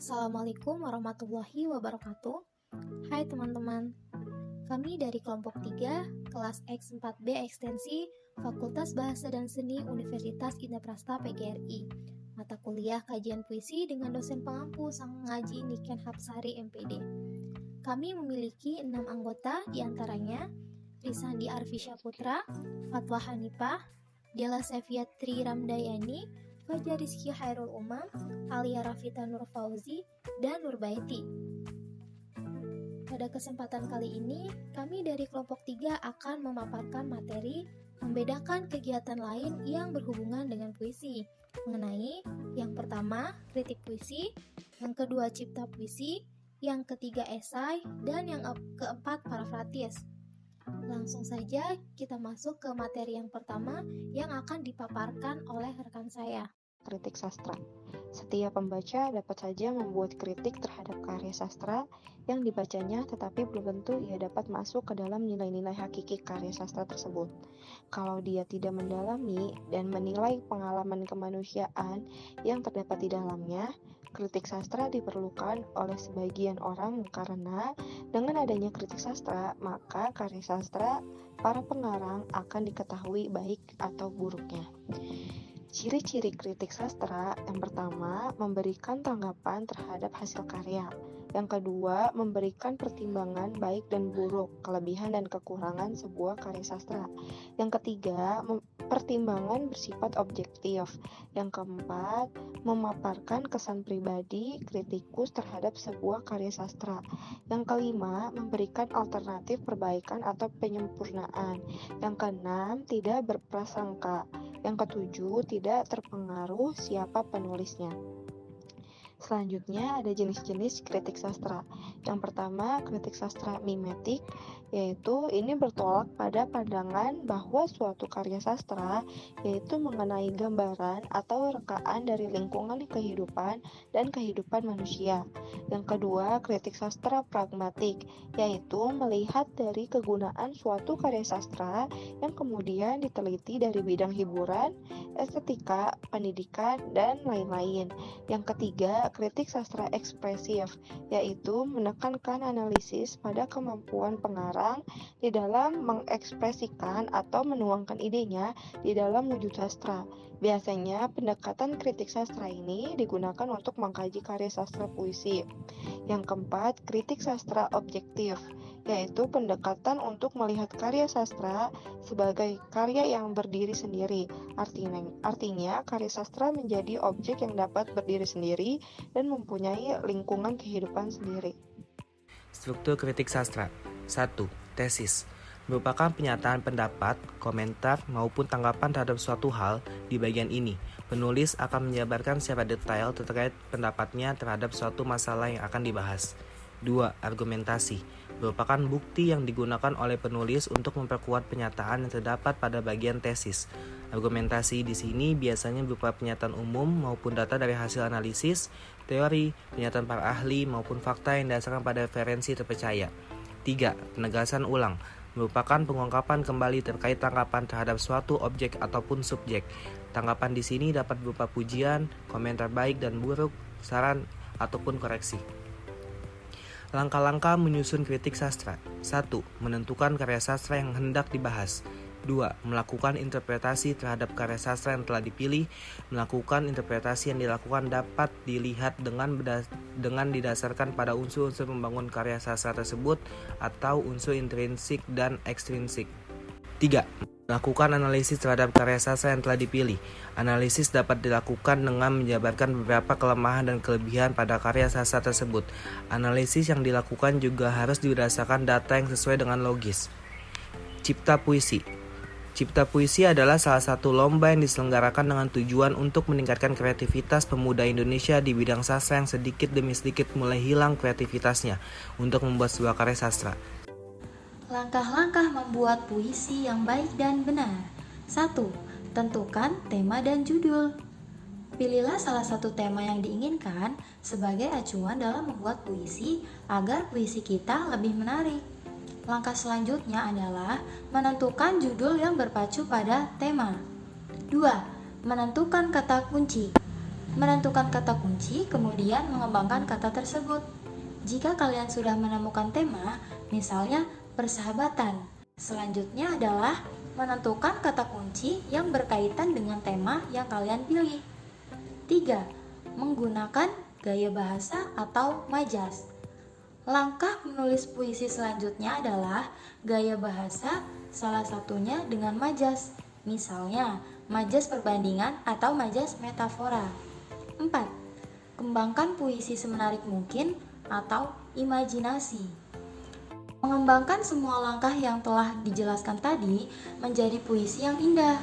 Assalamualaikum warahmatullahi wabarakatuh. Hai teman-teman, kami dari kelompok 3, kelas X4B Ekstensi, Fakultas Bahasa dan Seni Universitas Indraprasta PGRI. Mata kuliah kajian puisi dengan dosen pengampu Sang Ngaji Niken Hapsari MPD. Kami memiliki 6 anggota, diantaranya Risandi Arfisya Putra, Fatwa Hanifah, Dela Seviatri Ramdayani, Fajar Rizky Hairul Umam, Alia Rafita Nur Fauzi, dan Nurbaiti. Pada kesempatan kali ini, kami dari kelompok 3 akan memaparkan materi membedakan kegiatan lain yang berhubungan dengan puisi, mengenai yang pertama, kritik puisi, yang kedua, cipta puisi, yang ketiga, esai, dan yang keempat, parafrasis. Langsung saja kita masuk ke materi yang pertama yang akan dipaparkan oleh rekan saya. Kritik sastra. Setiap pembaca dapat saja membuat kritik terhadap karya sastra yang dibacanya, tetapi belum tentu ia dapat masuk ke dalam nilai-nilai hakiki karya sastra tersebut. Kalau dia tidak mendalami dan menilai pengalaman kemanusiaan yang terdapat di dalamnya, kritik sastra diperlukan oleh sebagian orang karena dengan adanya kritik sastra, maka karya sastra para pengarang akan diketahui baik atau buruknya. Ciri-ciri kritik sastra, yang pertama, memberikan tanggapan terhadap hasil karya. Yang kedua, memberikan pertimbangan baik dan buruk, kelebihan dan kekurangan sebuah karya sastra. Yang ketiga, pertimbangan bersifat objektif. Yang keempat, memaparkan kesan pribadi kritikus terhadap sebuah karya sastra. Yang kelima, memberikan alternatif perbaikan atau penyempurnaan. Yang keenam, tidak berprasangka. Yang ketujuh, tidak terpengaruh siapa penulisnya. Selanjutnya ada jenis-jenis kritik sastra. Yang pertama, kritik sastra mimetik, yaitu ini bertolak pada pandangan bahwa suatu karya sastra yaitu mengenai gambaran atau rekaan dari lingkungan kehidupan dan kehidupan manusia. Yang kedua, kritik sastra pragmatik, yaitu melihat dari kegunaan suatu karya sastra yang kemudian diteliti dari bidang hiburan, estetika, pendidikan, dan lain-lain. Yang ketiga, kritik sastra ekspresif, yaitu menekankan analisis pada kemampuan pengarang di dalam mengekspresikan atau menuangkan idenya di dalam wujud sastra. Biasanya pendekatan kritik sastra ini digunakan untuk mengkaji karya sastra puisi. Yang keempat, kritik sastra objektif, yaitu pendekatan untuk melihat karya sastra sebagai karya yang berdiri sendiri. Artinya, karya sastra menjadi objek yang dapat berdiri sendiri dan mempunyai lingkungan kehidupan sendiri. Struktur kritik sastra. 1. Tesis merupakan pernyataan pendapat, komentar, maupun tanggapan terhadap suatu hal. Di bagian ini, penulis akan menjabarkan secara detail terkait pendapatnya terhadap suatu masalah yang akan dibahas. 2. Argumentasi merupakan bukti yang digunakan oleh penulis untuk memperkuat pernyataan yang terdapat pada bagian tesis. Argumentasi di sini biasanya berupa pernyataan umum maupun data dari hasil analisis, teori, pernyataan para ahli maupun fakta yang didasarkan pada referensi terpercaya. 3. Penegasan ulang merupakan pengungkapan kembali terkait tanggapan terhadap suatu objek ataupun subjek. Tanggapan di sini dapat berupa pujian, komentar baik dan buruk, saran ataupun koreksi. Langkah-langkah menyusun kritik sastra. 1. Menentukan karya sastra yang hendak dibahas. 2. Melakukan interpretasi terhadap karya sastra yang telah dipilih. Melakukan interpretasi yang dilakukan dapat dilihat dengan didasarkan pada unsur-unsur pembangun karya sastra tersebut atau unsur intrinsik dan ekstrinsik. 3. Melakukan analisis terhadap karya sastra yang telah dipilih. Analisis dapat dilakukan dengan menjabarkan beberapa kelemahan dan kelebihan pada karya sastra tersebut. Analisis yang dilakukan juga harus berdasarkan data yang sesuai dengan logis. Cipta puisi. Cipta puisi adalah salah satu lomba yang diselenggarakan dengan tujuan untuk meningkatkan kreativitas pemuda Indonesia di bidang sastra yang sedikit demi sedikit mulai hilang kreativitasnya untuk membuat sebuah karya sastra. Langkah-langkah membuat puisi yang baik dan benar. 1. Tentukan tema dan judul. Pilihlah salah satu tema yang diinginkan sebagai acuan dalam membuat puisi agar puisi kita lebih menarik. Langkah selanjutnya adalah menentukan judul yang berpacu pada tema. 2. Menentukan kata kunci. Menentukan kata kunci, kemudian mengembangkan kata tersebut. Jika kalian sudah menemukan tema, misalnya persahabatan, selanjutnya adalah menentukan kata kunci yang berkaitan dengan tema yang kalian pilih. 3. Menggunakan gaya bahasa atau majas. Langkah menulis puisi selanjutnya adalah gaya bahasa, salah satunya dengan majas. Misalnya, majas perbandingan atau majas metafora. 4. Kembangkan puisi semenarik mungkin atau imajinasi. Mengembangkan semua langkah yang telah dijelaskan tadi menjadi puisi yang indah.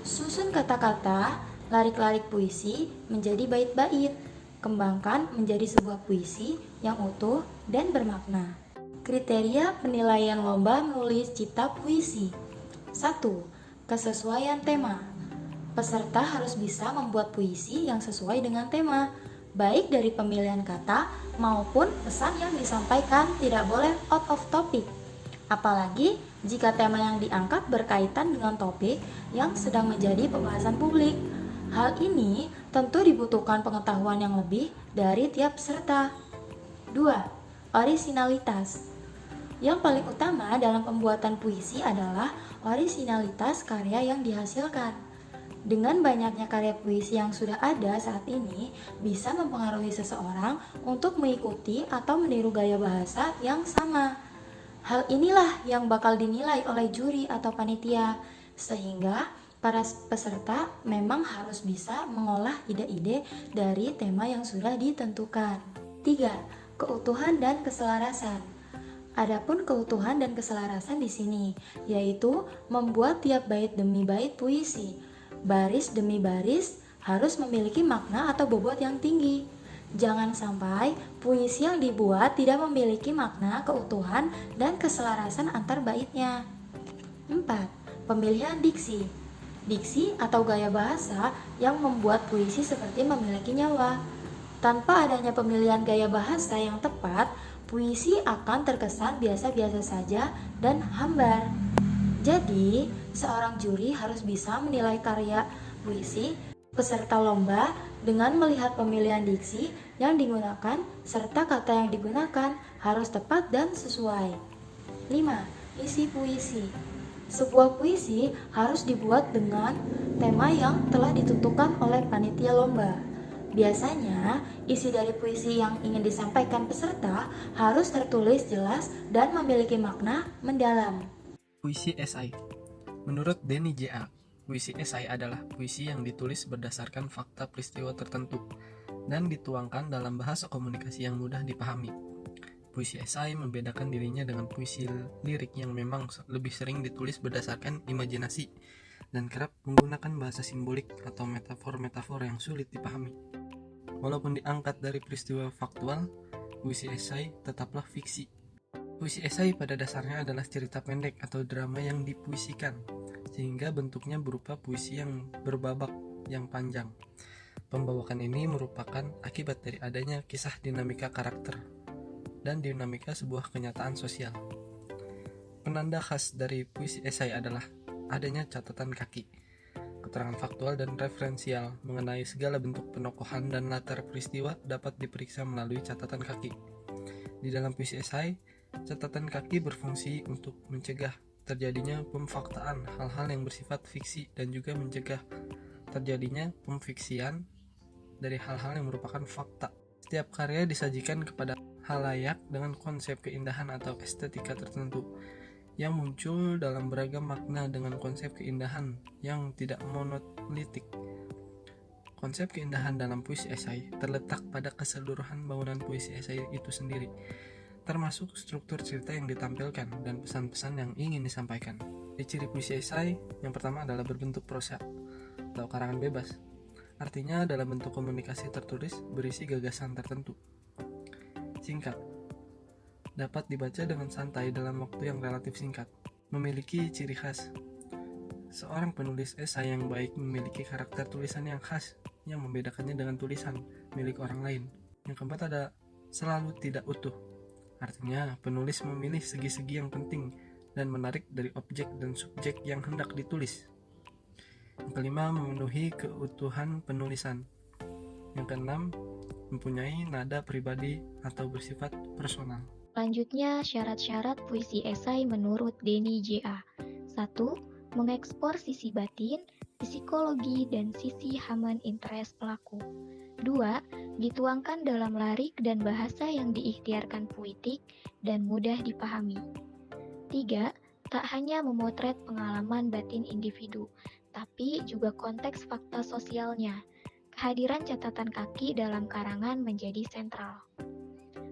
Susun kata-kata, larik-larik puisi menjadi bait-bait. Kembangkan menjadi sebuah puisi yang utuh dan bermakna. Kriteria penilaian lomba menulis cipta puisi. 1. Kesesuaian tema. Peserta harus bisa membuat puisi yang sesuai dengan tema, baik dari pemilihan kata maupun pesan yang disampaikan tidak boleh out of topic. Apalagi jika tema yang diangkat berkaitan dengan topik yang sedang menjadi pembahasan publik. Hal ini tentu dibutuhkan pengetahuan yang lebih dari tiap peserta. 2. Orisinalitas. Yang paling utama dalam pembuatan puisi adalah orisinalitas karya yang dihasilkan. Dengan banyaknya karya puisi yang sudah ada saat ini, bisa mempengaruhi seseorang untuk mengikuti atau meniru gaya bahasa yang sama. Hal inilah yang bakal dinilai oleh juri atau panitia, sehingga para peserta memang harus bisa mengolah ide-ide dari tema yang sudah ditentukan. 3. Keutuhan dan keselarasan. Adapun keutuhan dan keselarasan di sini, yaitu membuat tiap bait demi bait puisi, baris demi baris harus memiliki makna atau bobot yang tinggi. Jangan sampai puisi yang dibuat tidak memiliki makna, keutuhan, dan keselarasan antar baitnya. 4. Pemilihan diksi. Diksi atau gaya bahasa yang membuat puisi seperti memiliki nyawa. Tanpa adanya pemilihan gaya bahasa yang tepat, puisi akan terkesan biasa-biasa saja dan hambar. Jadi, seorang juri harus bisa menilai karya puisi peserta lomba dengan melihat pemilihan diksi yang digunakan serta kata yang digunakan harus tepat dan sesuai. 5. Isi puisi. Sebuah puisi harus dibuat dengan tema yang telah ditentukan oleh panitia lomba. Biasanya, isi dari puisi yang ingin disampaikan peserta harus tertulis jelas dan memiliki makna mendalam. Puisi esai. Menurut Denny J.A., puisi esai adalah puisi yang ditulis berdasarkan fakta peristiwa tertentu dan dituangkan dalam bahasa komunikasi yang mudah dipahami. Puisi esai membedakan dirinya dengan puisi lirik yang memang lebih sering ditulis berdasarkan imajinasi dan kerap menggunakan bahasa simbolik atau metafor-metafor yang sulit dipahami. Walaupun diangkat dari peristiwa faktual, puisi esai tetaplah fiksi. Puisi esai pada dasarnya adalah cerita pendek atau drama yang dipuisikan, sehingga bentuknya berupa puisi yang berbabak yang panjang. Pembawakan ini merupakan akibat dari adanya kisah dinamika karakter dan dinamika sebuah kenyataan sosial. Penanda khas dari puisi esai adalah adanya catatan kaki, keterangan faktual dan referensial mengenai segala bentuk penokohan dan latar peristiwa dapat diperiksa melalui catatan kaki. Di dalam puisi esai, catatan kaki berfungsi untuk mencegah terjadinya pemfaktaan hal-hal yang bersifat fiksi dan juga mencegah terjadinya pemfiksian dari hal-hal yang merupakan fakta. Setiap karya disajikan kepada halayak dengan konsep keindahan atau estetika tertentu yang muncul dalam beragam makna dengan konsep keindahan yang tidak monolitik. Konsep keindahan dalam puisi esai terletak pada keseluruhan bangunan puisi esai itu sendiri, termasuk struktur cerita yang ditampilkan dan pesan-pesan yang ingin disampaikan. Di ciri puisi esai, yang pertama adalah berbentuk prosa atau karangan bebas. Artinya dalam bentuk komunikasi tertulis berisi gagasan tertentu. Singkat, dapat dibaca dengan santai dalam waktu yang relatif singkat. Memiliki ciri khas. Seorang penulis esai yang baik memiliki karakter tulisan yang khas yang membedakannya dengan tulisan milik orang lain. Yang keempat ada selalu tidak utuh. Artinya penulis memilih segi-segi yang penting dan menarik dari objek dan subjek yang hendak ditulis. Yang kelima, memenuhi keutuhan penulisan. Yang keenam, mempunyai nada pribadi atau bersifat personal. Selanjutnya, syarat-syarat puisi esai menurut Denny J.A. 1. Mengekspor sisi batin, psikologi, dan sisi human interest pelaku. 2. Dituangkan dalam lirik dan bahasa yang diikhtiarkan puitik dan mudah dipahami. 3. Tak hanya memotret pengalaman batin individu, tapi juga konteks fakta sosialnya. Kehadiran catatan kaki dalam karangan menjadi sentral.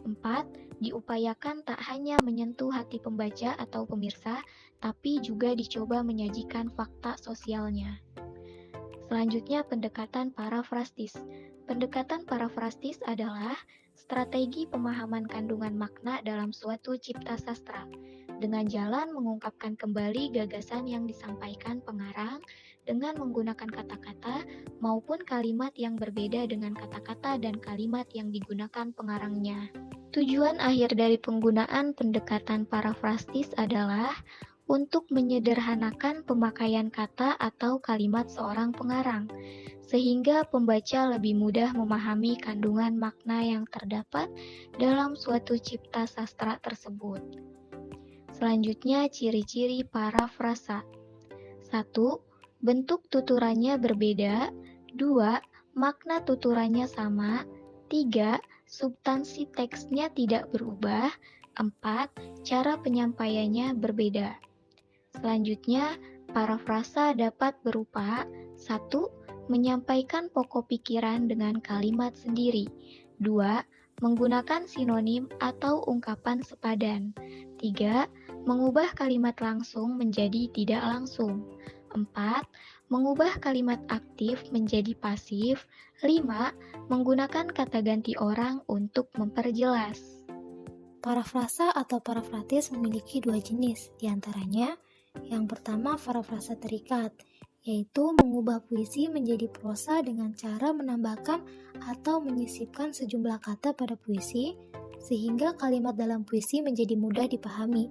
4. Diupayakan tak hanya menyentuh hati pembaca atau pemirsa, tapi juga dicoba menyajikan fakta sosialnya. Selanjutnya, pendekatan parafrastis. Pendekatan parafrastis adalah strategi pemahaman kandungan makna dalam suatu cipta sastra, dengan jalan mengungkapkan kembali gagasan yang disampaikan pengarang dengan menggunakan kata-kata maupun kalimat yang berbeda dengan kata-kata dan kalimat yang digunakan pengarangnya. Tujuan akhir dari penggunaan pendekatan parafrastis adalah untuk menyederhanakan pemakaian kata atau kalimat seorang pengarang, sehingga pembaca lebih mudah memahami kandungan makna yang terdapat dalam suatu cipta sastra tersebut. Selanjutnya, ciri-ciri parafrasa. 1. Bentuk tuturannya berbeda. 2. Makna tuturannya sama. 3. Substansi teksnya tidak berubah. 4. Cara penyampaiannya berbeda. Selanjutnya, parafrasa dapat berupa 1. Menyampaikan pokok pikiran dengan kalimat sendiri. 2. Menggunakan sinonim atau ungkapan sepadan. 3. Mengubah kalimat langsung menjadi tidak langsung. 4. Mengubah kalimat aktif menjadi pasif. 5. Menggunakan kata ganti orang untuk memperjelas. Parafrasa atau parafratis memiliki dua jenis, diantaranya yang pertama parafrasa terikat, yaitu mengubah puisi menjadi prosa dengan cara menambahkan atau menyisipkan sejumlah kata pada puisi, sehingga kalimat dalam puisi menjadi mudah dipahami.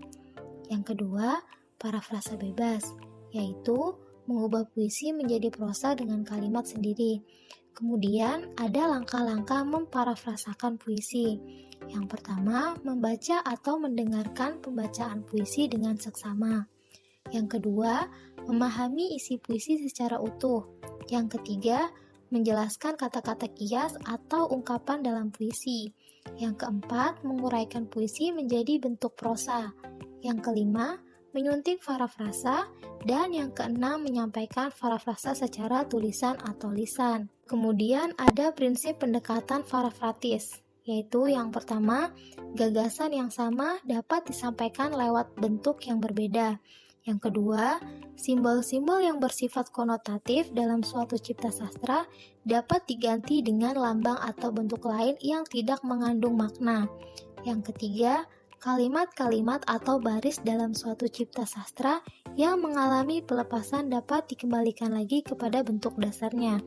Yang kedua, parafrasa bebas, yaitu mengubah puisi menjadi prosa dengan kalimat sendiri. Kemudian ada langkah-langkah memparafrasakan puisi. Yang pertama, membaca atau mendengarkan pembacaan puisi dengan seksama. Yang kedua, memahami isi puisi secara utuh. Yang ketiga, menjelaskan kata-kata kias atau ungkapan dalam puisi. Yang keempat, menguraikan puisi menjadi bentuk prosa. Yang kelima, menyunting parafrasa. Dan yang keenam, menyampaikan parafrasa secara tulisan atau lisan. Kemudian ada prinsip pendekatan parafratis, yaitu yang pertama, gagasan yang sama dapat disampaikan lewat bentuk yang berbeda. Yang kedua, simbol-simbol yang bersifat konotatif dalam suatu cipta sastra dapat diganti dengan lambang atau bentuk lain yang tidak mengandung makna. Yang ketiga, kalimat-kalimat atau baris dalam suatu cipta sastra yang mengalami pelepasan dapat dikembalikan lagi kepada bentuk dasarnya.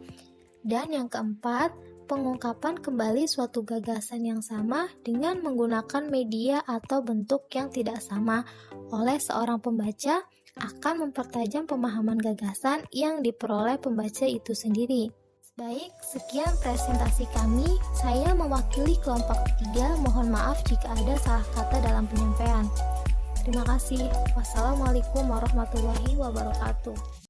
Dan yang keempat, pengungkapan kembali suatu gagasan yang sama dengan menggunakan media atau bentuk yang tidak sama oleh seorang pembaca akan mempertajam pemahaman gagasan yang diperoleh pembaca itu sendiri. Baik, sekian presentasi kami. Saya mewakili kelompok 3. Mohon maaf jika ada salah kata dalam penyampaian. Terima kasih. Wassalamualaikum warahmatullahi wabarakatuh.